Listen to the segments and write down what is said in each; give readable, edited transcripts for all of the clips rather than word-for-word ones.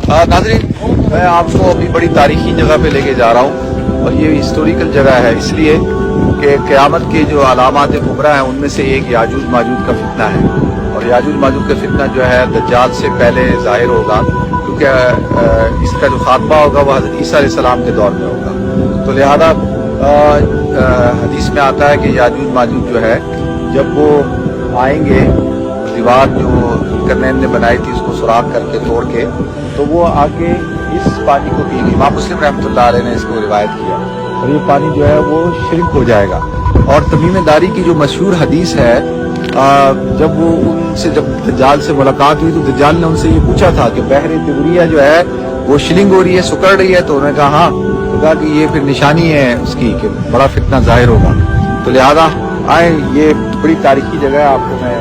नाज़रीन, मैं आपको अभी बड़ी तारीखी जगह पे लेके जा रहा हूँ और ये हिस्टोरिकल जगह है इसलिए कि क़यामत के जो अलामात कुबरा हैं उनमें से एक याजूज माजूज का फितना है। और याजूज माजूज का फितना जो है दज्जाल से पहले ज़ाहिर होगा, क्योंकि इसका जो खात्मा होगा वह हज़रत ईसा अलैहिस्सलाम के दौर में होगा। तो लिहाजा हदीस में आता है कि याजूज माजूज जो है जब वो आएंगे, दीवार जो ज़ुल्करनैन ने बनाई थी उसको सुराख करके तोड़ के, तो वो आके इस पानी को पिएंगे। इमाम मुस्लिम रहमतुल्लाह अलैह ने इसको रिवायत किया और ये पानी जो है वो श्रिंक हो जाएगा। और तमीम दारी की जो मशहूर हदीस है, जब वो उनसे जब दज्जाल से मुलाकात हुई तो दज्जाल ने उनसे ये पूछा था कि बहर तिबरिया जो है वो श्रिंक हो रही है, सुकड़ रही है? तो उन्होंने कहा हाँ। तो कहा कि ये फिर निशानी है उसकी कि बड़ा फितना जाहिर होगा। तो लिहाजा आए, ये बड़ी तारीखी जगह है, आपको मैं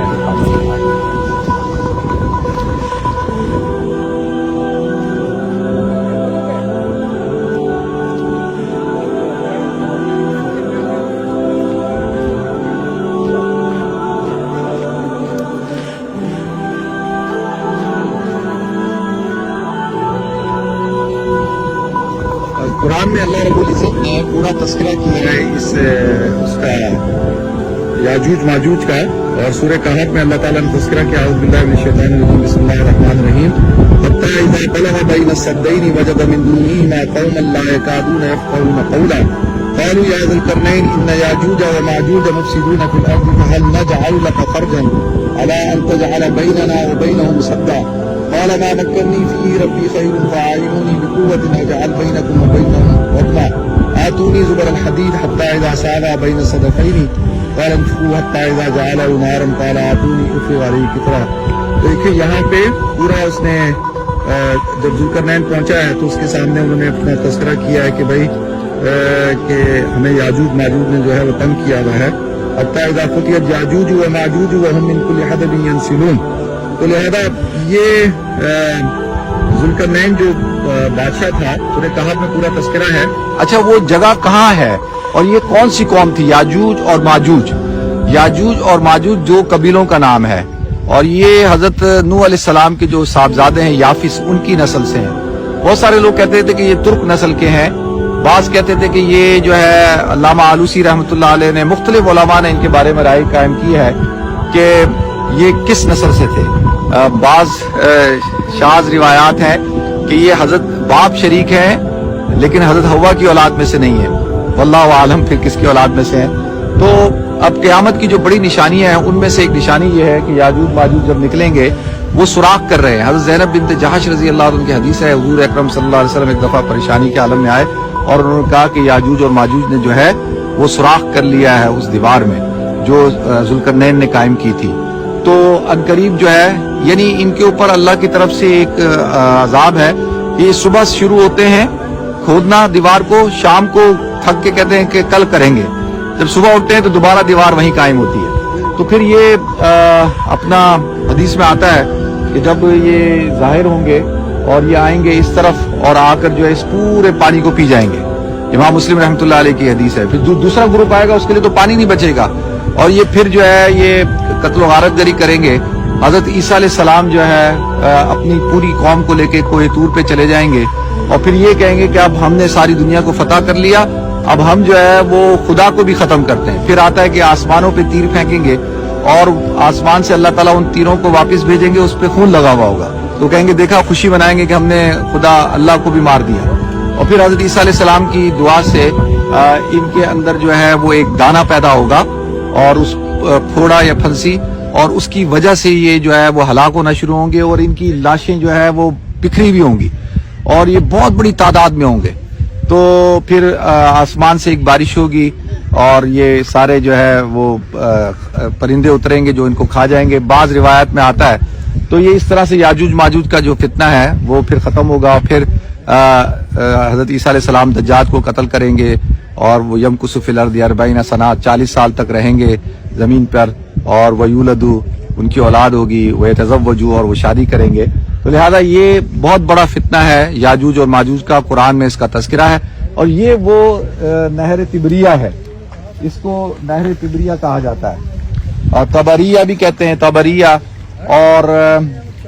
कुरान में अल्लाह रब्बुल इज़्ज़त ने पूरा तस्करा किया है इस उसका याजूज माजूज का। और सूरह कहफ में अल्लाह ताला ने तस्करा किया, औज़ु बिल्लाहि मिनश शैतानिर रजीम, बिस्मिल्लाहिर रहमानिर रहीम, हत्ता इज़ा बलग़ बैन अस्सद्दैनि वजद मिन दूनिहिमा क़ौमन ला यकादूना यफ़क़हूना क़ौला क़ालू या ज़ुल्करनैन इन्न याजूज व माजूज मुफ़सिदूना फ़िल अर्ज़ि फ़हल नजअलु लक फ़रजन अला अन तजअल बैनना व बैनहुम सद्दा क़ाल मा मक्कन्नी फ़ीहि रब्बी ख़ैरुन फ़अअइनूनी बिक़ुव्वतिन अजअल बैनकुम व बैनहुम रदमा आतूनी ज़ुबरल हदीद हत्ता इज़ा सावा बैन सदफ़ैनि क़ाल इंफ़ुख़ू हत्ता इज़ा जअलहु नारन क़ाल आतूनी उफ़्रिग़ अलैहि क़ित्रा। तो देखिए यहाँ पे पूरा उसने जब ज़ुल्करनैन पहुंचा है तो उसके सामने उन्होंने अपना तस्करा किया है कि भाई कि हमें याजूज माजूज ने जो है वो तंग किया हुआ है। हत्ता इज़ा फ़ुतिहत याजूज व माजूज व हुम मिन कुल्लि हदबिन यंसिलून। तो लिहाजा ये ज़ुल्करनैन जो बादशाह था, सूरह कहफ में पूरा तस्करा है। अच्छा, वो जगह कहाँ है और ये कौन सी कौम थी? याजूज और माजूज। याजूज और माजूज दो कबीलों का नाम है और ये हजरत नूह अलैहिस्सलाम के जो साहबजादे हैं याफिस, उनकी नस्ल से हैं। बहुत सारे लोग कहते थे कि ये तुर्क नस्ल के हैं, बाज कहते थे कि ये जो है अल्लामा आलूसी रहमतुल्लाह अलैह ने, मुख्तलिफ उलमा ने इनके बारे में राय कायम की है कि ये किस नस्ल से थे। बाज शाज़ रिवायात हैं कि ये हजरत बाप शरीक हैं लेकिन हजरत हव्वा की औलाद में से नहीं है, वल्लाहु आलम फिर किसकी औलाद में से हैं। तो अब क़यामत की जो बड़ी निशानियां हैं उनमें से एक निशानी ये है कि याजूज माजूज जब निकलेंगे वो सुराख कर रहे हैं। हजरत ज़ैनब बिन्त जहश रज़ी अल्लाह अन्हा की हदीस है, हुज़ूर अकरम सल्लल्लाहु अलैहि वसल्लम एक दफ़ा परेशानी के आलम में आए और उन्होंने कहा कि याजूज और माजूज ने जो है वो सुराख कर लिया है उस दीवार में जो ज़ुल्करनैन ने कायम की थी। तो अनकरीब जो है, यानी इनके ऊपर अल्लाह की तरफ से एक अज़ाब है। ये सुबह शुरू होते हैं खोदना दीवार को, शाम को थक के कहते हैं कि कल करेंगे। जब सुबह उठते हैं तो दोबारा दीवार वहीं कायम होती है। तो फिर ये अपना हदीस में आता है कि जब ये जाहिर होंगे और ये आएंगे इस तरफ और आकर जो है इस पूरे पानी को पी जाएंगे। इमाम मुस्लिम रहमतुल्लाह अलैह की हदीस है। फिर दूसरा ग्रुप आएगा, उसके लिए तो पानी नहीं बचेगा और ये फिर जो है ये कत्ल गारतगरी करेंगे। हजरत ईसा अलैहिस्सलाम जो है अपनी पूरी कौम को लेके कोई तूर पे चले जाएंगे और फिर ये कहेंगे कि अब हमने सारी दुनिया को फतह कर लिया, अब हम जो है वो खुदा को भी खत्म करते हैं। फिर आता है कि आसमानों पे तीर फेंकेंगे और आसमान से अल्लाह ताला उन तीरों को वापस भेजेंगे, उस पे खून लगा हुआ होगा। तो कहेंगे देखा, खुशी मनाएंगे कि हमने खुदा अल्लाह को भी मार दिया। और फिर हजरत ईसा अलैहिस्सलाम की दुआ से इनके अंदर जो है वो एक दाना पैदा होगा और उस फोड़ा या फंसी, और उसकी वजह से ये जो है वो हलाक होना शुरू होंगे और इनकी लाशें जो है वो बिखरी हुई होंगी और ये बहुत बड़ी तादाद में होंगे। तो फिर आसमान से एक बारिश होगी और ये सारे जो है वो परिंदे उतरेंगे जो इनको खा जाएंगे। बाज रिवायत में आता है। तो ये इस तरह से याजूज माजूज का जो फितना है वो फिर खत्म होगा। फिर हजरत ईसा अलैहिस्सलाम दज्जाल को कत्ल करेंगे और वो यमकुसु फिल अर्दि 40 सना 40 साल तक रहेंगे जमीन पर और वयूलदू उनकी औलाद होगी, वह तज़व्वजू और वो शादी करेंगे। तो लिहाजा ये बहुत बड़ा फितना है याजूज और माजूज का, कुरान में इसका तज़किरा है। और ये वो नहर तिबरिया है, इसको नहर तिबरिया कहा जाता है और तबरिया भी कहते हैं, तबरिया। और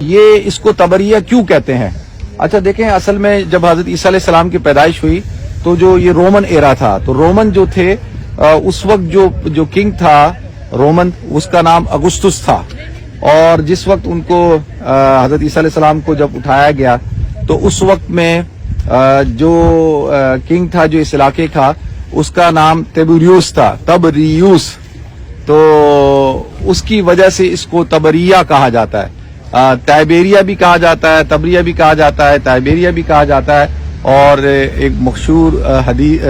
ये इसको तबरिया क्यों कहते हैं? अच्छा देखें, असल में जब हजरत ईसा अलैहि सलाम की पैदाइश हुई तो जो ये रोमन एरा था, तो रोमन जो थे उस वक्त जो किंग था रोमन, उसका नाम अगुस्तुस था। और जिस वक्त उनको हजरत ईसा अलैहि सलाम को जब उठाया गया तो उस वक्त में जो किंग था जो इस इलाके का, उसका नाम तिबरियुस था, तबरियुस। तो उसकी वजह से इसको तबरिया कहा जाता है। टाइबेरिया भी कहा जाता है, तबरिया भी कहा जाता है, टाइबेरिया भी कहा जाता है। और एक मशहूर हदीस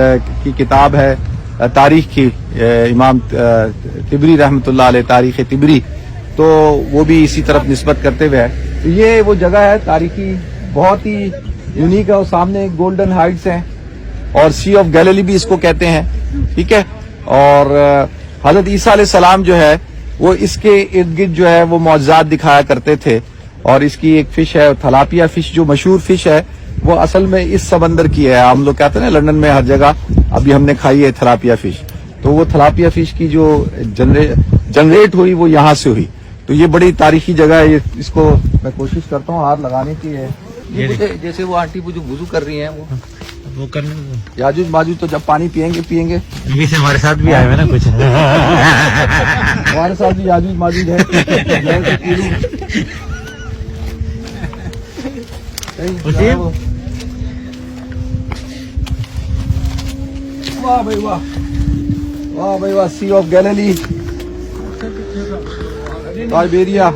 की किताब है तारीख की, इमाम तिबरी रहमतुल्लाह अलैह, तारीख तिबरी, तो वो भी इसी तरफ निस्बत करते हुए है। तो ये वो जगह है तारीखी, बहुत ही यूनिक है। और सामने गोल्डन हाइट्स हैं और सी ऑफ गैलिली भी इसको कहते हैं, ठीक है। और हजरत ईसा अलैहि सलाम जो है वो इसके इर्द गिर्द जो है वो मौजज़ात दिखाया करते थे। और इसकी एक फिश है थलापिया फिश, जो मशहूर फिश है वो असल में इस समंदर की है। हम लोग कहते हैं ना लंदन में हर जगह, अभी हमने खाई है थलापिया फिश, तो वो थलापिया फिश की जो जनरेट हुई वो यहाँ से हुई। तो ये बड़ी तारीखी जगह है। इसको मैं कोशिश करता हूँ हाथ लगाने की है। ये जैसे वो आंटी वो जो वुजू कर रही हैं वो करने, याजूज माजूज तो जब पानी पियेंगे अभी से हमारे साथ भी आए हुए ना कुछ हमारे साथ भी याजूज माजूज है। वाह भाई वाह, वाह भाई वाह, सी ऑफ गैलिली, टाइबेरिया।